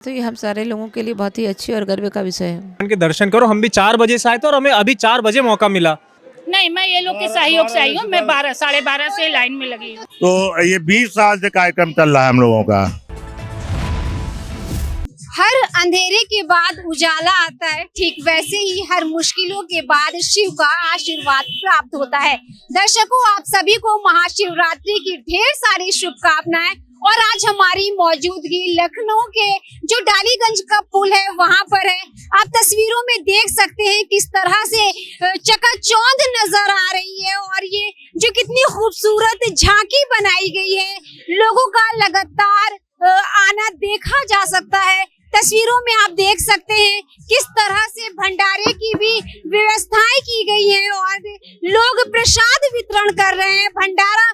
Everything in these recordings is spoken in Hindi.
तो ये हम सारे लोगों के लिए बहुत ही अच्छी और गर्व का विषय है। भगवान के दर्शन करो। हम भी 4 बजे से आए थे और हमें अभी 4 बजे मौका मिला। नहीं, मैं ये लोग के सहयोग से आई हूँ। मैं 12 साढ़े 12 से लाइन में लगी हूँ। तो ये 20 साल से कार्यक्रम चल रहा है हम लोगों का। हर अंधेरे के बाद उजाला आता है, ठीक वैसे ही हर मुश्किलों के बाद शिव का आशीर्वाद प्राप्त होता है। दर्शकों, आप सभी को महाशिवरात्रि की ढेर सारी शुभकामनाएं। और आज हमारी मौजूदगी लखनऊ के जो डालीगंज का पुल है वहां पर है। आप तस्वीरों में देख सकते हैं किस तरह से चकाचौंध नजर आ रही है और ये जो कितनी खूबसूरत झांकी बनाई गई है, लोगों का लगातार आना देखा जा सकता है। तस्वीरों में आप देख सकते हैं किस तरह से भंडारे की भी व्यवस्थाएं की गई हैं और लोग प्रसाद वितरण कर रहे हैं। भंडारा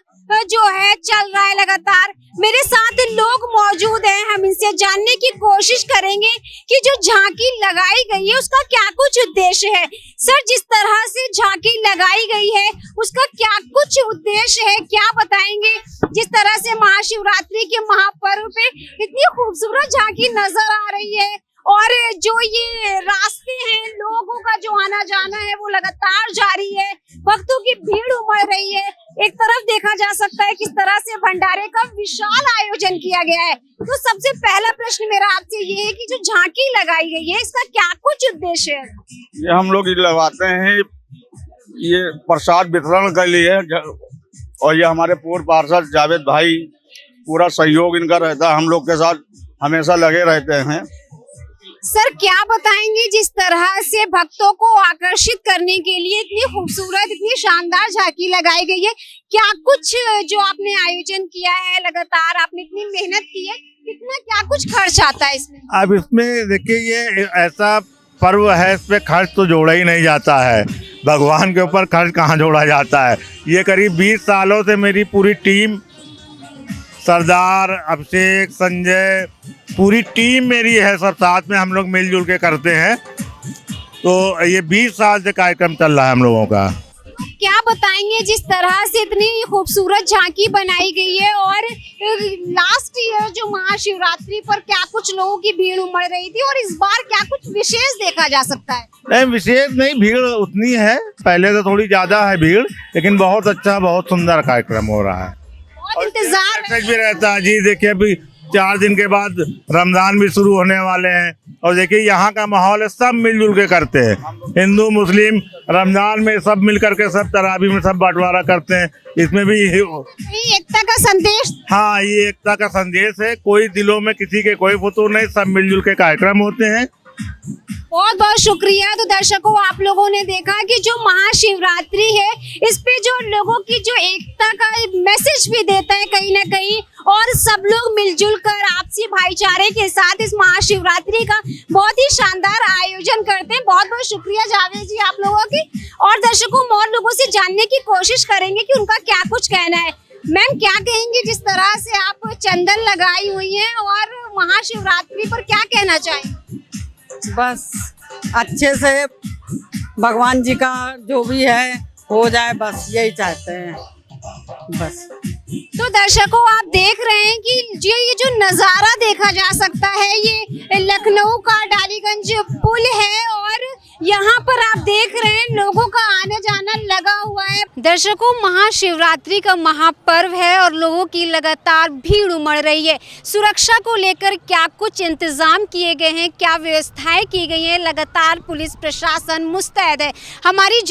जो है चल रहा है लगातार। मेरे साथ लोग मौजूद हैं, हम इनसे जानने की कोशिश करेंगे कि जो झांकी लगाई गई है उसका क्या कुछ उद्देश्य है। सर, जिस तरह से झांकी लगाई गई है उसका क्या कुछ उद्देश्य है, क्या बताएंगे? जिस तरह से महाशिवरात्रि के महापर्व पे इतनी खूबसूरत झांकी नजर आ रही है और जो ये रास्ते हैं, लोगों का जो आना जाना है वो लगातार जारी है, भक्तों की भीड़ उमड़ रही है। एक तरफ देखा जा सकता है किस तरह से भंडारे का विशाल आयोजन किया गया है। तो सबसे पहला प्रश्न मेरा आपसे ये है कि जो झांकी लगाई गई है इसका क्या कुछ उद्देश्य है? ये हम लोग लगाते हैं ये प्रसाद वितरण के लिए, और ये हमारे पूर्व पार्षद जावेद भाई पूरा सहयोग इनका रहता है, हम लोग के साथ हमेशा लगे रहते हैं। सर, क्या बताएंगे जिस तरह से भक्तों को आकर्षित करने के लिए इतनी खूबसूरत, इतनी शानदार झांकी लगाई गई है, क्या कुछ जो आपने आयोजन किया है, लगातार आपने इतनी मेहनत की है, कितना क्या कुछ खर्च आता है इसमें? अब इसमें देखिए, ये ऐसा पर्व है, इस पे खर्च तो जोड़ा ही नहीं जाता है। भगवान के ऊपर खर्च कहाँ जोड़ा जाता है। ये करीब 20 सालों से मेरी पूरी टीम, सरदार, अभिषेक, संजय, पूरी टीम मेरी है, सब साथ में हम लोग मिलजुल के करते हैं। तो ये 20 साल से कार्यक्रम चल रहा है हम लोगों का। क्या बताएंगे जिस तरह से इतनी खूबसूरत झांकी बनाई गई है और लास्ट ईयर जो महाशिवरात्रि पर क्या कुछ लोगों की भीड़ उमड़ रही थी और इस बार क्या कुछ विशेष देखा जा सकता है? नहीं, विशेष नहीं, भीड़ उतनी है, पहले तो थोड़ी ज्यादा है भीड़, लेकिन बहुत अच्छा, बहुत सुंदर कार्यक्रम हो रहा है। इंतजार भी रहता है जी। देखिए, अभी 4 दिन के बाद रमजान भी शुरू होने वाले हैं और देखिए यहाँ का माहौल है, सब मिलजुल के करते हैं। हिंदू मुस्लिम रमजान में सब मिल करके, सब तरावी में सब बंटवारा करते हैं। इसमें भी एकता का संदेश। हाँ, ये एकता का संदेश है। कोई दिलों में किसी के कोई फतूर नहीं, सब मिलजुल के कार्यक्रम होते हैं। बहुत बहुत शुक्रिया। तो दर्शकों, आप लोगों ने देखा कि जो महाशिवरात्रि है इस पे जो लोगों की जो एकता का मैसेज भी देता है कहीं ना कहीं, और सब लोग मिलजुल कर आपसी भाईचारे के साथ इस महाशिवरात्रि का बहुत ही शानदार आयोजन करते हैं। बहुत बहुत शुक्रिया जावेद जी आप लोगों की। और दर्शकों, और लोगों से जानने की कोशिश करेंगे कि उनका क्या कुछ कहना है। मैम, क्या कहेंगी जिस तरह से आप चंदन लगाई हुई हैं और महाशिवरात्रि पर क्या कहना चाहेंगे? बस अच्छे से भगवान जी का जो भी है हो जाए, बस यही चाहते हैं बस। तो दर्शकों, आप देख रहे हैं कि ये जो नज़ारा देखा जा सकता है, ये लखनऊ का डालीगंज पुल है और यहाँ पर आप देख रहे हैं लोगों का आना जाना लगा हुआ है। दर्शकों, महाशिवरात्रि का महापर्व है और लोगों की लगातार भीड़ उमड़ रही है। सुरक्षा को लेकर क्या कुछ इंतजाम किए गए हैं, क्या व्यवस्थाएं की गई हैं, लगातार पुलिस प्रशासन मुस्तैद है। हमारी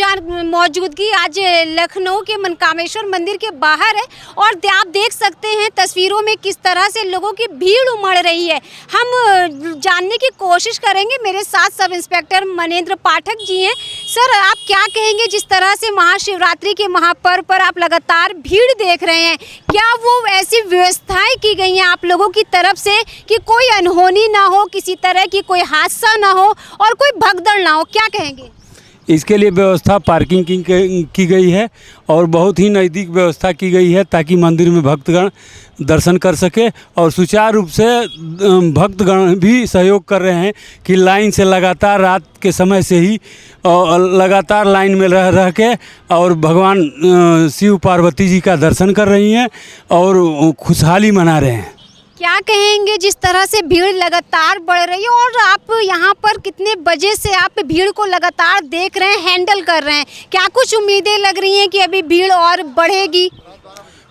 मौजूदगी आज लखनऊ के मनकामेश्वर मंदिर के बाहर है और आप देख सकते हैं तस्वीरों में किस तरह से लोगों की भीड़ उमड़ रही है। हम जानने की कोशिश करेंगे। मेरे साथ सब इंस्पेक्टर मनेंद्र पाठक जी हैं। सर, आप क्या कहेंगे जिस तरह से महाशिवरात्रि के महापर्व पर आप लगातार भीड़ देख रहे हैं, क्या वो ऐसी व्यवस्थाएं की गई हैं आप लोगों की तरफ से कि कोई अनहोनी ना हो, किसी तरह की कोई हादसा ना हो और कोई भगदड़ ना हो, क्या कहेंगे? इसके लिए व्यवस्था पार्किंग की गई है और बहुत ही नज़दीक व्यवस्था की गई है ताकि मंदिर में भक्तगण दर्शन कर सके और सुचारू रूप से भक्तगण भी सहयोग कर रहे हैं कि लाइन से लगातार रात के समय से ही लगातार लाइन में रह के और भगवान शिव पार्वती जी का दर्शन कर रही हैं और खुशहाली मना रहे हैं। क्या कहेंगे जिस तरह से भीड़ लगातार बढ़ रही है और आप यहाँ पर कितने बजे से आप भीड़ को लगातार देख रहे हैं, हैंडल कर रहे हैं, क्या कुछ उम्मीदें लग रही हैं कि अभी भीड़ और बढ़ेगी?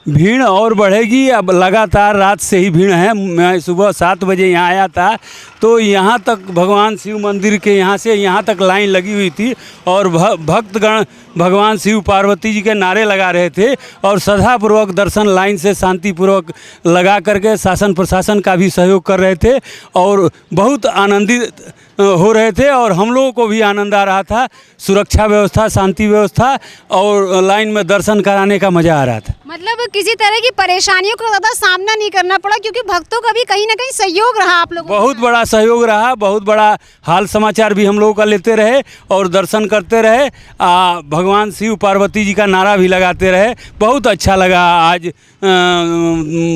भीड़ और बढ़ेगी। अब लगातार रात से ही भीड़ है। मैं सुबह 7 बजे यहाँ आया था तो यहाँ तक भगवान शिव मंदिर के यहाँ से यहाँ तक लाइन लगी हुई थी और भक्तगण भगवान शिव पार्वती जी के नारे लगा रहे थे और श्रद्धापूर्वक दर्शन लाइन से शांतिपूर्वक लगा करके शासन प्रशासन का भी सहयोग कर रहे थे और बहुत आनंदित हो रहे थे और हम लोगों को भी आनंद आ रहा था। सुरक्षा व्यवस्था, शांति व्यवस्था और लाइन में दर्शन कराने का मज़ा आ रहा था। मतलब किसी तरह की परेशानियों का ज़्यादा सामना नहीं करना पड़ा क्योंकि भक्तों का भी कहीं ना कहीं सहयोग रहा आप लोगों का। बहुत बड़ा सहयोग रहा, बहुत बड़ा हाल समाचार भी हम लोगों का लेते रहे और दर्शन करते रहे। भगवान शिव पार्वती जी का नारा भी लगाते रहे। बहुत अच्छा लगा आज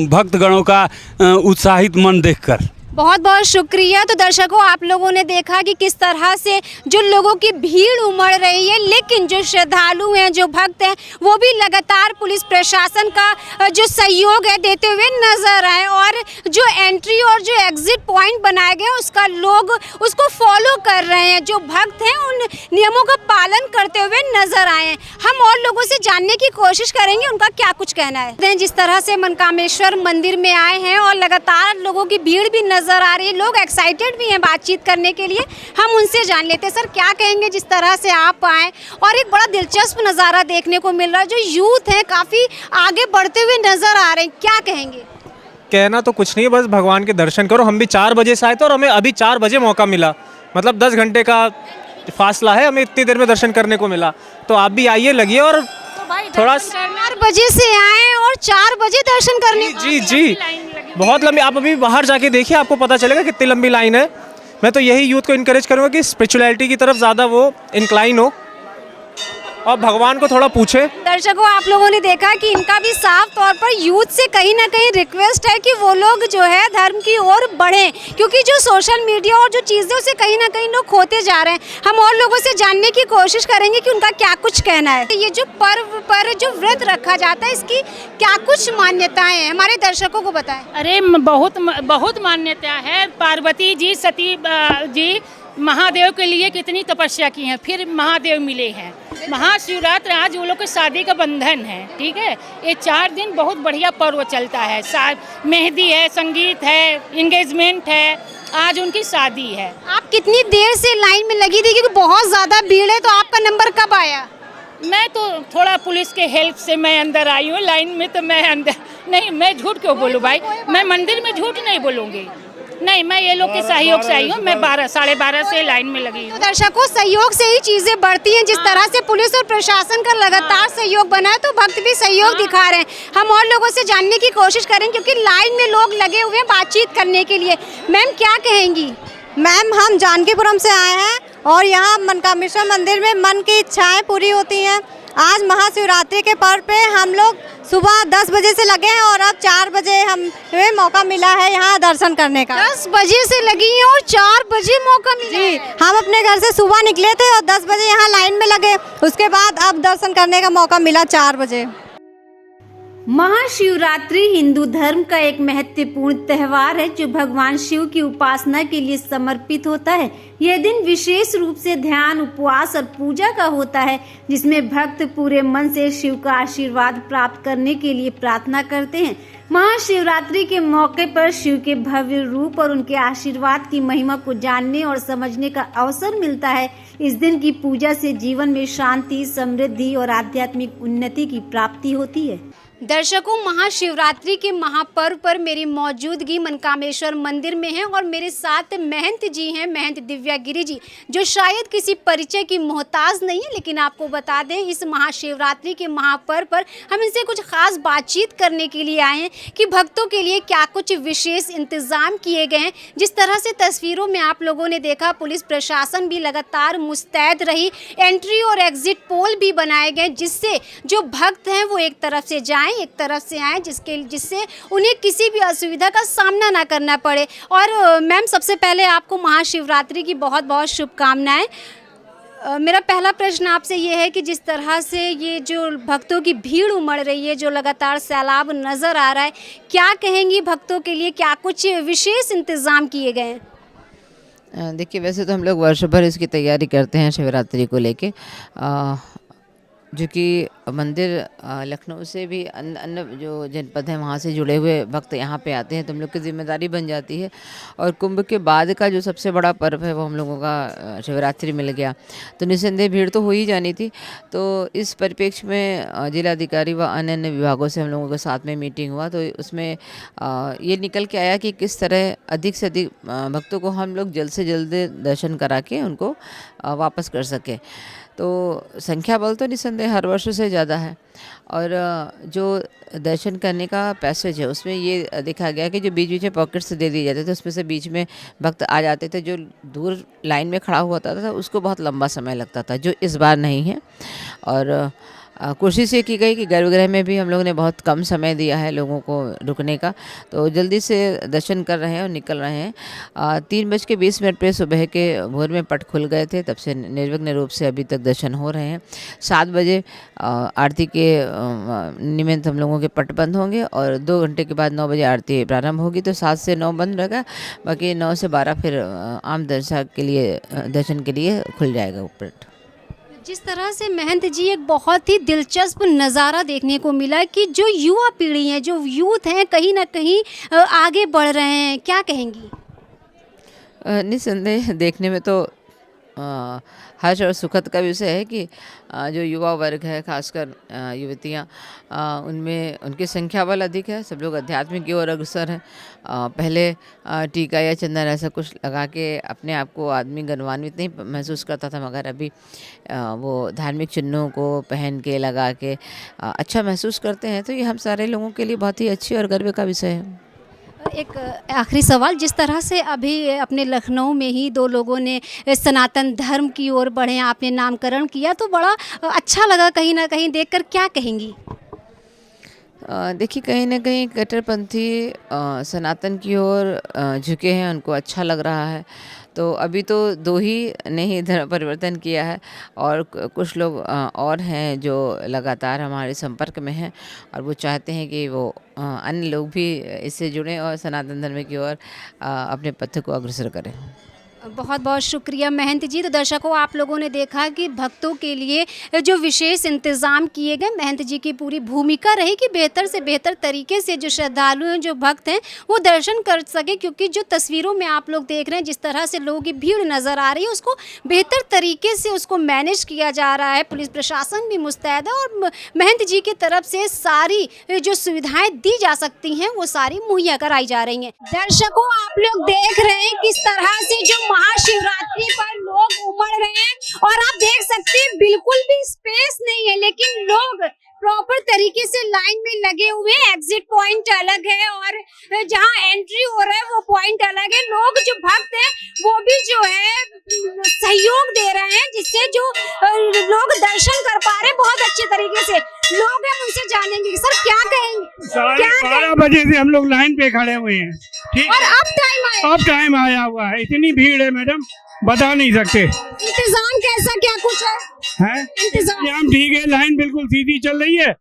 भक्तगणों का उत्साहित मन देखकर। बहुत बहुत शुक्रिया। तो दर्शकों, आप लोगों ने देखा कि किस तरह से जो लोगों की भीड़ उमड़ रही है, लेकिन जो श्रद्धालु हैं, जो भक्त हैं, वो भी लगातार पुलिस प्रशासन का जो सहयोग है देते हुए नजर आए और जो एंट्री और जो एग्जिट पॉइंट बनाए गए उसका लोग उसको फॉलो कर रहे हैं। जो भक्त हैं उन नियमों का पालन करते हुए नजर आए हैं। हम और लोगों से जानने की कोशिश करेंगे उनका क्या कुछ कहना है। जिस तरह से मनकामेश्वर मंदिर में आए हैं और लगातार लोगों की भीड़ भी नजर आ रही है, लोग एक्साइटेड भी हैं बातचीत करने के लिए। हम उनसे जान लेते हैं। सर, क्या कहेंगे जिस तरह से आप आए और एक बड़ा दिलचस्प नज़ारा देखने को मिल रहा है, जो यूथ है काफ़ी आगे बढ़ते हुए नजर आ रहे हैं, क्या कहेंगे? कहना तो कुछ नहीं है, बस भगवान के दर्शन करो। हम भी 4 बजे से आए थे और हमें अभी 4 बजे मौका मिला। मतलब 10 घंटे का फासला है, हमें इतनी देर में दर्शन करने को मिला। तो आप भी आइए, लगिए और थोड़ा 4 बजे से आए और 4 बजे दर्शन करने। जी बहुत लंबी। आप अभी बाहर जाके देखिए, आपको पता चलेगा कितनी लंबी लाइन है। मैं तो यही यूथ को इनकरेज करूँगा कि स्पिरिचुअलिटी की तरफ ज़्यादा वो इंक्लाइन हो और भगवान को थोड़ा पूछे। दर्शकों, आप लोगों ने देखा कि इनका भी साफ तौर पर यूथ से कहीं ना कहीं रिक्वेस्ट है कि वो लोग जो है धर्म की ओर बढ़ें, क्योंकि जो सोशल मीडिया और जो चीज़ों से कहीं ना कहीं लोग खोते जा रहे हैं। हम और लोगों से जानने की कोशिश करेंगे कि उनका क्या कुछ कहना है। ये जो पर्व पर जो व्रत रखा जाता है, इसकी क्या कुछ मान्यताएं हैं, हमारे दर्शकों को बताएं। अरे बहुत मान्यता है। पार्वती जी, सती जी महादेव के लिए कितनी तपस्या की हैं, फिर महादेव मिले हैं। महाशिवरात्रि आज वो लोग के शादी का बंधन है, ठीक है। ये 4 दिन बहुत बढ़िया पर्व चलता है। मेहंदी है, संगीत है, एंगेजमेंट है, आज उनकी शादी है। आप कितनी देर से लाइन में लगी थी, क्योंकि बहुत ज़्यादा भीड़ है, तो आपका नंबर कब आया? मैं तो थोड़ा पुलिस के हेल्प से मैं अंदर आई हूँ लाइन में, तो मैं अंदर नहीं, मैं झूठ क्यों बोलूँ भाई, मैं मंदिर में झूठ नहीं बोलूँगी। नहीं, मैं ये लोग के सहयोग से आई हूँ। मैं 12-12:30 से लाइन में लगी हूँ। तो दर्शकों, सहयोग से ही चीजें बढ़ती हैं। जिस तरह से पुलिस और प्रशासन का लगातार सहयोग बना है, तो भक्त भी सहयोग दिखा रहे हैं। हम और लोगों से जानने की कोशिश करें, क्योंकि लाइन में लोग लगे हुए हैं बातचीत करने के लिए। मैम, क्या कहेंगी? मैम, हम जानकीपुरम से आए हैं और यहाँ मनकामेश्वर मंदिर में मन की इच्छाएं पूरी होती हैं। आज महाशिवरात्रि के पर्व पे हम लोग सुबह 10 बजे से लगे हैं और अब 4 बजे हमें मौका मिला है यहाँ दर्शन करने का। 10 बजे से लगी हैं और 4 बजे मौका मिला है। हम अपने घर से सुबह निकले थे और 10 बजे यहाँ लाइन में लगे, उसके बाद अब दर्शन करने का मौका मिला 4 बजे। महाशिवरात्रि हिंदू धर्म का एक महत्वपूर्ण त्योहार है, जो भगवान शिव की उपासना के लिए समर्पित होता है। यह दिन विशेष रूप से ध्यान, उपवास और पूजा का होता है, जिसमें भक्त पूरे मन से शिव का आशीर्वाद प्राप्त करने के लिए प्रार्थना करते हैं। महाशिवरात्रि के मौके पर शिव के भव्य रूप और उनके आशीर्वाद की महिमा को जानने और समझने का अवसर मिलता है। इस दिन की पूजा से जीवन में शांति, समृद्धि और आध्यात्मिक उन्नति की प्राप्ति होती है। दर्शकों, महाशिवरात्रि के महापर्व पर मेरी मौजूदगी मनकामेश्वर मंदिर में है और मेरे साथ महंत जी हैं, महंत दिव्या गिरी जी, जो शायद किसी परिचय की मोहताज नहीं है, लेकिन आपको बता दें इस महाशिवरात्रि के महापर्व पर हम इनसे कुछ खास बातचीत करने के लिए आए हैं कि भक्तों के लिए क्या कुछ विशेष इंतजाम किए गए हैं। जिस तरह से तस्वीरों में आप लोगों ने देखा, पुलिस प्रशासन भी लगातार मुस्तैद रही। एंट्री और एग्जिट पोल भी बनाए गए, जिससे जो भक्त हैं वो एक तरफ से जाएं, एक तरफ से आए, जिससे उन्हें किसी भी असुविधा का सामना ना करना पड़े। और मैम, सबसे पहले आपको महाशिवरात्रि की बहुत बहुत शुभकामनाएं। मेरा पहला प्रश्न आपसे ये है कि जिस तरह से ये जो भक्तों की भीड़ उमड़ रही है, जो लगातार सैलाब नज़र आ रहा है, क्या कहेंगी भक्तों के लिए, क्या कुछ विशेष इंतज़ाम किए गए हैं? देखिए, वैसे तो हम लोग वर्ष भर इसकी तैयारी करते हैं शिवरात्रि को लेके, जो कि मंदिर लखनऊ से भी अन्य जो जनपद हैं वहाँ से जुड़े हुए भक्त यहाँ पे आते हैं, तो हम लोग की जिम्मेदारी बन जाती है। और कुंभ के बाद का जो सबसे बड़ा पर्व है वो हम लोगों का शिवरात्रि मिल गया, तो निस्संदेह भीड़ तो हो ही जानी थी। तो इस परिप्रेक्ष्य में जिलाधिकारी व अन्य अन्य विभागों से हम लोगों के साथ में मीटिंग हुआ, तो उसमें ये निकल के आया कि किस तरह अधिक से अधिक भक्तों को हम लोग जल्द से जल्द दर्शन करा के उनको वापस कर सकें। तो संख्या बल तो निस्संदेह हर वर्ष से ज़्यादा है, और जो दर्शन करने का पैसेज है उसमें ये देखा गया कि जो बीच बीच में पॉकेट से दे दिए जाते थे, उसमें से बीच में भक्त आ जाते थे। जो दूर लाइन में खड़ा हुआ था उसको बहुत लंबा समय लगता था, जो इस बार नहीं है। और कोशिश ये की गई कि गर्भगृह में भी हम लोगों ने बहुत कम समय दिया है लोगों को रुकने का, तो जल्दी से दर्शन कर रहे हैं और निकल रहे हैं। 3:20 पे सुबह के भोर में पट खुल गए थे, तब से निर्विघ्न रूप से अभी तक दर्शन हो रहे हैं। 7 बजे आरती के निमित्त हम लोगों के पट बंद होंगे, और 2 घंटे के बाद 9 बजे आरती प्रारंभ होगी, तो 7 से 9 बंद रहेगा, बाकी 9 से 12 फिर आम दर्शन के लिए खुल जाएगा ऊपर। जिस तरह से महंत जी एक बहुत ही दिलचस्प नज़ारा देखने को मिला कि जो युवा पीढ़ी है, जो यूथ हैं, कहीं ना कहीं आगे बढ़ रहे हैं, क्या कहेंगी? निस्संदेह देखने में तो हर्ष और सुखद का विषय है कि जो युवा वर्ग है, खासकर युवतियाँ, उनमें उनकी संख्या बल अधिक है। सब लोग अध्यात्म की ओर अग्रसर हैं। पहले टीका या चंदन ऐसा कुछ लगा के अपने आप को आदमी गौरवान्वित नहीं महसूस करता था, मगर अभी वो धार्मिक चिन्हों को पहन के लगा के अच्छा महसूस करते हैं। तो ये हम सारे लोगों के लिए बहुत ही अच्छी और गर्व का विषय है। एक आखिरी सवाल, जिस तरह से अभी अपने लखनऊ में ही 2 लोगों ने सनातन धर्म की ओर बढ़े, आपने नामकरण किया, तो बड़ा अच्छा लगा कहीं ना कहीं देखकर, क्या कहेंगी? देखिए, कहीं ना कहीं कट्टरपंथी सनातन की ओर झुके हैं, उनको अच्छा लग रहा है। तो अभी तो 2 ही ने ही धर्म परिवर्तन किया है, और कुछ लोग और हैं जो लगातार हमारे संपर्क में हैं, और वो चाहते हैं कि वो अन्य लोग भी इससे जुड़ें और सनातन धर्म की ओर अपने पथ को अग्रसर करें। बहुत बहुत शुक्रिया महंत जी। तो दर्शकों, आप लोगों ने देखा कि भक्तों के लिए जो विशेष इंतज़ाम किए गए, महंत जी की पूरी भूमिका रही कि बेहतर से बेहतर तरीके से जो श्रद्धालु हैं, जो भक्त हैं, वो दर्शन कर सके। क्योंकि जो तस्वीरों में आप लोग देख रहे हैं, जिस तरह से लोगों की भीड़ नज़र आ रही है, उसको बेहतर तरीके से उसको मैनेज किया जा रहा है। पुलिस प्रशासन भी मुस्तैद है, और महंत जी की तरफ से सारी जो सुविधाएँ दी जा सकती हैं वो सारी मुहैया कराई जा रही हैं। दर्शकों, आप लोग देख रहे हैं किस तरह से जो महाशिवरात्रि पर लोग उमड़ रहे हैं, और आप देख सकते हैं बिल्कुल भी स्पेस नहीं है, लेकिन लोग प्रॉपर तरीके से लाइन में लगे हुए हैं। एग्जिट पॉइंट अलग है और जहां एंट्री हो रहा है वो पॉइंट अलग है। लोग जो भक्त हैं वो भी जो है सहयोग दे रहे हैं, जिससे जो लोग दर्शन कर पा रहे हैं बहुत अच्छे तरीके से। लोग हैं, उनसे जानेंगे। सर, क्या कहेंगे? 12 बजे से हम लोग लाइन पे खड़े हुए हैं, ठीक, और अब टाइम आया हुआ है। इतनी भीड़ है मैडम, बता नहीं सकते। इंतजाम कैसा, क्या कुछ है? इंतजाम ठीक है, लाइन बिल्कुल सीधी चल रही है,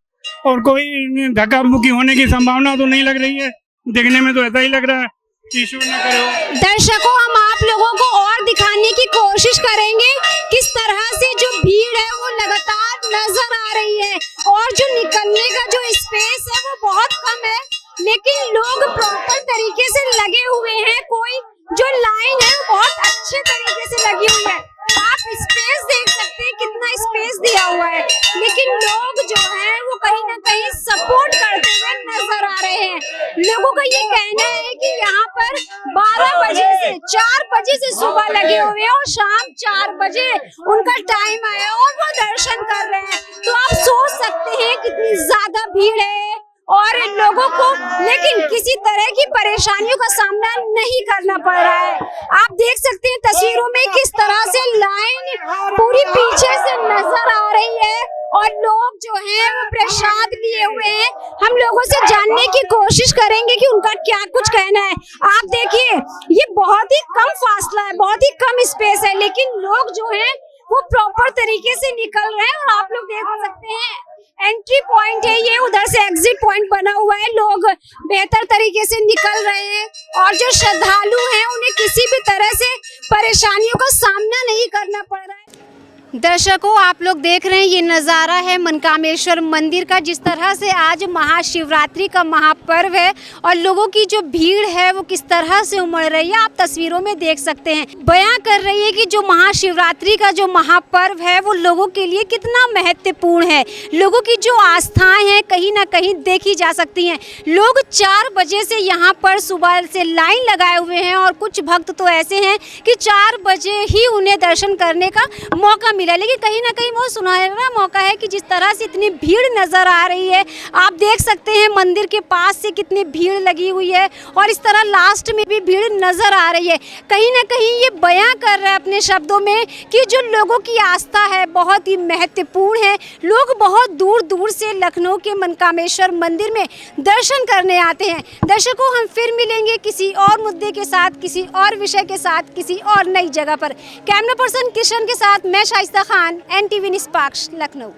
और कोई धक्का मुक्की होने की संभावना तो नहीं लग रही है। देखने में तो ऐसा ही लग रहा है, ईश्वर न करे। दर्शकों, हम आप लोगों को और दिखाने की कोशिश करेंगे किस तरह से जो भीड़ है वो लगातार नजर आ रही है, और जो निकलने का जो स्पेस है वो बहुत कम है, लेकिन लोग प्रॉपर तरीके से लगे हुए हैं। कोई जो लाइन है बहुत अच्छे तरीके से लगी हुई है। आप स्पेस देख सकते हैं, कितना स्पेस दिया हुआ है, लेकिन लोग जो हैं वो कहीं ना कहीं सपोर्ट करते हुए नजर आ रहे हैं। लोगों का ये कहना है कि यहाँ पर 12 बजे से 4 बजे से सुबह लगे हुए हैं, और शाम 4 बजे उनका टाइम आया और वो दर्शन कर रहे हैं। तो आप सोच सकते हैं कितनी ज्यादा भीड़ है, और लोगों को लेकिन किसी तरह की परेशानियों का सामना नहीं करना पड़ रहा है। आप देख सकते हैं तस्वीरों में किस तरह से लाइन पूरी पीछे से नजर आ रही है, और लोग जो हैं वो प्रसाद लिए हुए हैं। हम लोगों से जानने की कोशिश करेंगे कि उनका क्या कुछ कहना है। आप देखिए, ये बहुत ही कम फासला है, बहुत ही कम स्पेस है, लेकिन लोग जो हैं वो प्रॉपर तरीके से निकल रहे हैं। और आप लोग देख सकते हैं एंट्री पॉइंट है ये, उधर से एग्जिट पॉइंट बना हुआ है। लोग बेहतर तरीके से निकल रहे हैं और जो श्रद्धालु हैं उन्हें किसी भी तरह से परेशानियों का सामना नहीं करना पड़ रहा है। दर्शकों, आप लोग देख रहे हैं ये नज़ारा है मनकामेश्वर मंदिर का, जिस तरह से आज महाशिवरात्रि का महापर्व है और लोगों की जो भीड़ है वो किस तरह से उमड़ रही है, आप तस्वीरों में देख सकते हैं। बयां कर रही है कि जो महाशिवरात्रि का जो महापर्व है वो लोगों के लिए कितना महत्वपूर्ण है। लोगों की जो आस्थाएं हैं कहीं ना कहीं देखी जा सकती हैं। लोग 4 बजे से यहाँ पर सुबह से लाइन लगाए हुए हैं और कुछ भक्त तो ऐसे हैं कि 4 बजे ही उन्हें दर्शन करने का मौका मिला, लेकिन कहीं ना कहीं वो सुनहरा मौका है कि जिस तरह से इतनी भीड़ नजर आ रही है। आप देख सकते हैं मंदिर के पास से कितनी भीड़ लगी हुई है और इस तरह लास्ट में भी भीड़ नजर आ रही है। कहीं ना कहीं ये बयां कर रहा है अपने शब्दों में कि जो लोगों की आस्था है बहुत ही महत्वपूर्ण है। लोग बहुत दूर दूर से लखनऊ के मनकामेश्वर मंदिर में दर्शन करने आते हैं। दर्शकों, हम फिर मिलेंगे किसी और मुद्दे के साथ, किसी और विषय के साथ, किसी और नई जगह पर। कैमरा पर्सन किशन के साथ मैं शाइस्ता खान, NTV निष्पक्ष, लखनऊ।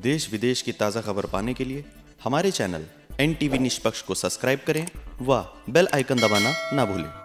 देश विदेश की ताज़ा खबर पाने के लिए हमारे चैनल NTV निष्पक्ष को सब्सक्राइब करें व बेल आइकन दबाना ना भूलें।